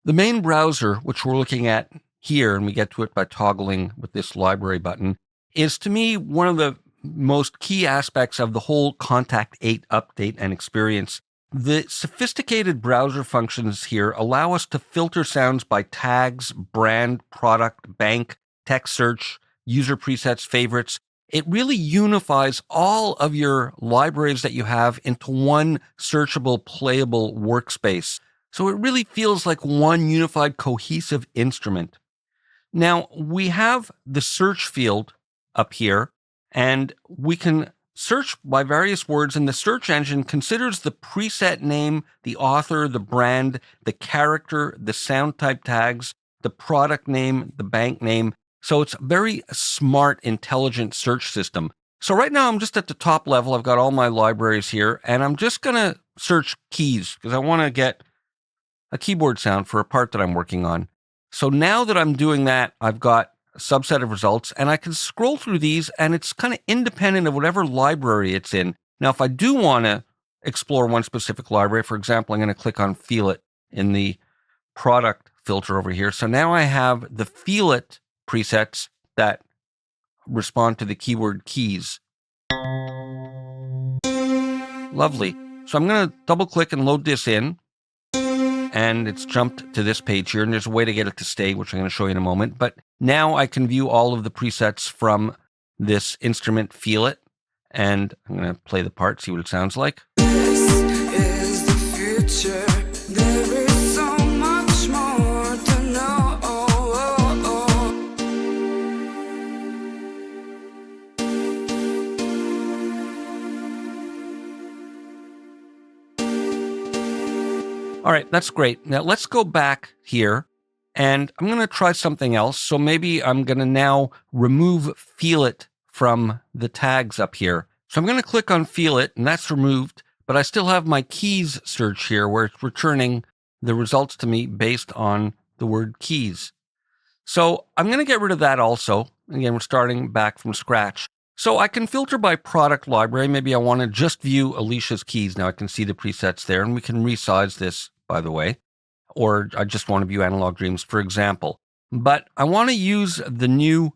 The main browser, which we're looking at here, and we get to it by toggling with this library button, is to me one of the most key aspects of the whole Kontakt 8 update and experience. The sophisticated browser functions here allow us to filter sounds by tags, brand, product, bank, text search, user presets, favorites. It really unifies all of your libraries that you have into one searchable, playable workspace. So it really feels like one unified, cohesive instrument. Now, we have the search field up here, and we can search by various words, and the search engine considers the preset name, the author, the brand, the character, the sound type tags, the product name, the bank name. So it's a very smart, intelligent search system. So right now I'm just at the top level. I've got all my libraries here, and I'm just going to search keys because I want to get a keyboard sound for a part that I'm working on. So now that I'm doing that, I've got a subset of results, and I can scroll through these, and it's kind of independent of whatever library it's in. Now, if I do want to explore one specific library, for example, I'm going to click on Feel It in the product filter over here. So now I have the Feel It presets that respond to the keyword keys. Lovely. So I'm going to double click and load this in. And it's jumped to this page here, and there's a way to get it to stay, which I'm going to show you in a moment. But now I can view all of the presets from this instrument, Feel It, and I'm going to play the part, see what it sounds like. This is the future. There is so much more to know. All right, that's great. Now let's go back here, and I'm going to try something else. So maybe I'm going to now remove Feel It from the tags up here. So I'm going to click on Feel It, and that's removed, but I still have my keys search here where it's returning the results to me based on the word keys. So I'm going to get rid of that also. Again, we're starting back from scratch. So I can filter by product library. Maybe I want to just view Alicia's keys. Now I can see the presets there, and we can resize this, by the way, or I just want to view Analog Dreams, for example. But I want to use the new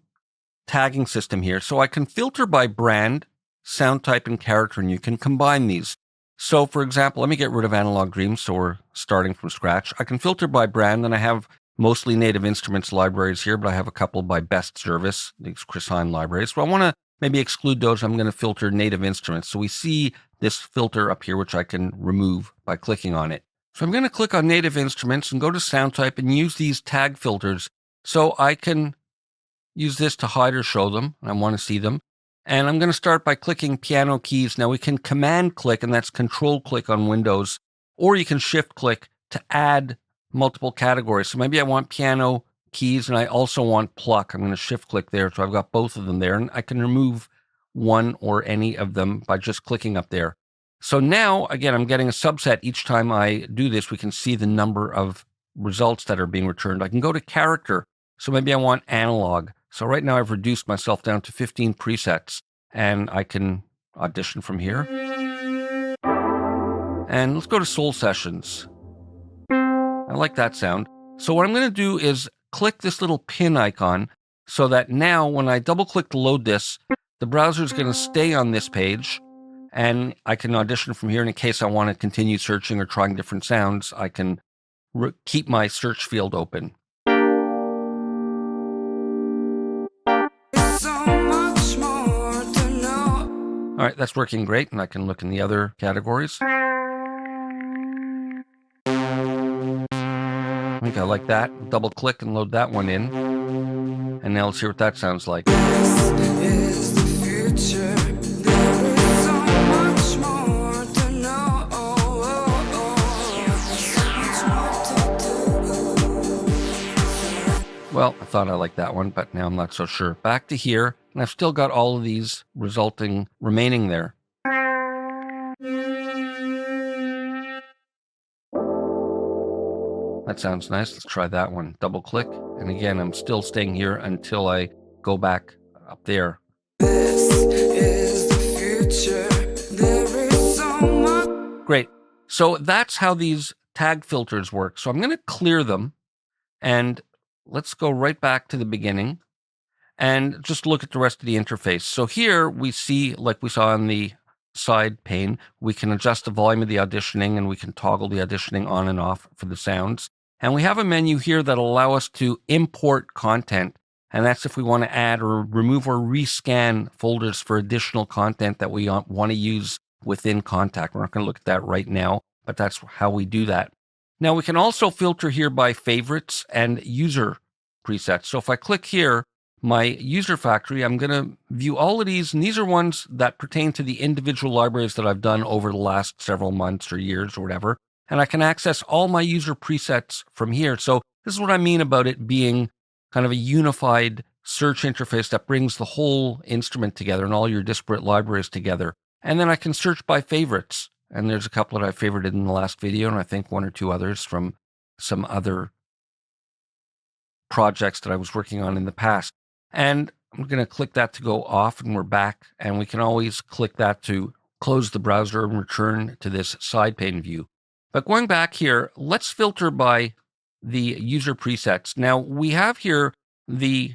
tagging system here. So I can filter by brand, sound type, and character, and you can combine these. So for example, let me get rid of Analog Dreams, so we're starting from scratch. I can filter by brand, and I have mostly Native Instruments libraries here, but I have a couple by Best Service, these Chris Hine libraries. So I want to maybe exclude those. I'm going to filter Native Instruments. So we see this filter up here, which I can remove by clicking on it. So I'm going to click on Native Instruments and go to Sound Type and use these tag filters. So I can use this to hide or show them. I want to see them. And I'm going to start by clicking piano keys. Now we can command click, and that's control click on Windows, or you can shift click to add multiple categories. So maybe I want piano keys, and I also want pluck. I'm going to shift click there. So I've got both of them there, and I can remove one or any of them by just clicking up there. So now, again, I'm getting a subset each time I do this. We can see the number of results that are being returned. I can go to character. So maybe I want analog. So right now I've reduced myself down to 15 presets, and I can audition from here. And let's go to Soul Sessions. I like that sound. So what I'm going to do is click this little pin icon so that now when I double click to load this, the browser is going to stay on this page, and I can audition from here. And in case I want to continue searching or trying different sounds, I can keep my search field open. So much more to know. All right, that's working great, and I can look in the other categories. I think I like that. Double click and load that one in. And now let's hear what that sounds like. This is the future. There is so much more to know. Well, I thought I liked that one, but now I'm not so sure. Back to here, and I've still got all of these remaining there. That sounds nice. Let's try that one. Double click. And again, I'm still staying here until I go back up there. This is the future. There is so much. Great. So that's how these tag filters work. So I'm going to clear them And let's go right back to the beginning and just look at the rest of the interface. So here we see, like we saw in the side pane, we can adjust the volume of the auditioning and we can toggle the auditioning on and off for the sounds. And we have a menu here that'll allow us to import content. And that's if we want to add or remove or rescan folders for additional content that we want to use within Kontakt. We're not going to look at that right now, but that's how we do that. Now we can also filter here by favorites and user presets. So if I click here, my user factory, I'm going to view all of these, and these are ones that pertain to the individual libraries that I've done over the last several months or years or whatever. And I can access all my user presets from here. So this is what I mean about it being kind of a unified search interface that brings the whole instrument together and all your disparate libraries together. And then I can search by favorites. And there's a couple that I favorited in the last video, and I think one or two others from some other projects that I was working on in the past. And I'm going to click that to go off, and we're back. And we can always click that to close the browser and return to this side pane view. But going back here, let's filter by the user presets. Now we have here the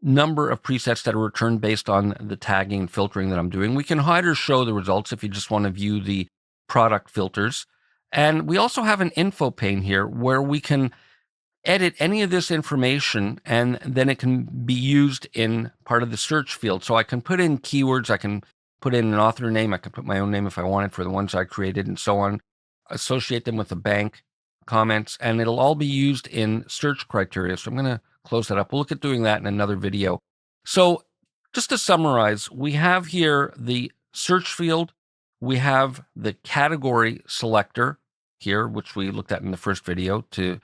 number of presets that are returned based on the tagging and filtering that I'm doing. We can hide or show the results if you just want to view the product filters. And we also have an info pane here where we can edit any of this information, and then it can be used in part of the search field. So I can put in keywords, I can put in an author name, I can put my own name if I wanted for the ones I created and so on, associate them with a bank, comments, and it'll all be used in search criteria. So I'm going to close that up. We'll look at doing that in another video. So just to summarize, we have here the search field, we have the category selector here, which we looked at in the first video to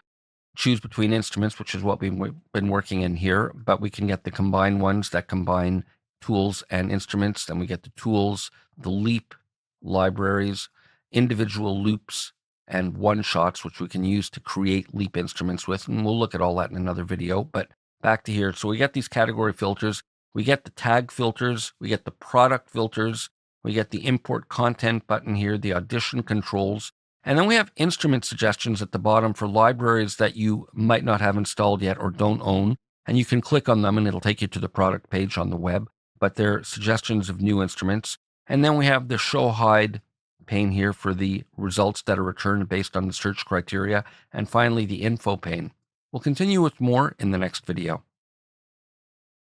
choose between instruments, which is what we've been working in here, but we can get the combined ones that combine tools and instruments. Then we get the tools, the leap libraries, individual loops, and one-shots, which we can use to create leap instruments with. And we'll look at all that in another video, but back to here. So we get these category filters, we get the tag filters, we get the product filters, we get the import content button here, the audition controls, and then we have instrument suggestions at the bottom for libraries that you might not have installed yet or don't own. And you can click on them and it'll take you to the product page on the web, but they're suggestions of new instruments. And then we have the show hide pane here for the results that are returned based on the search criteria. And finally, the info pane. We'll continue with more in the next video.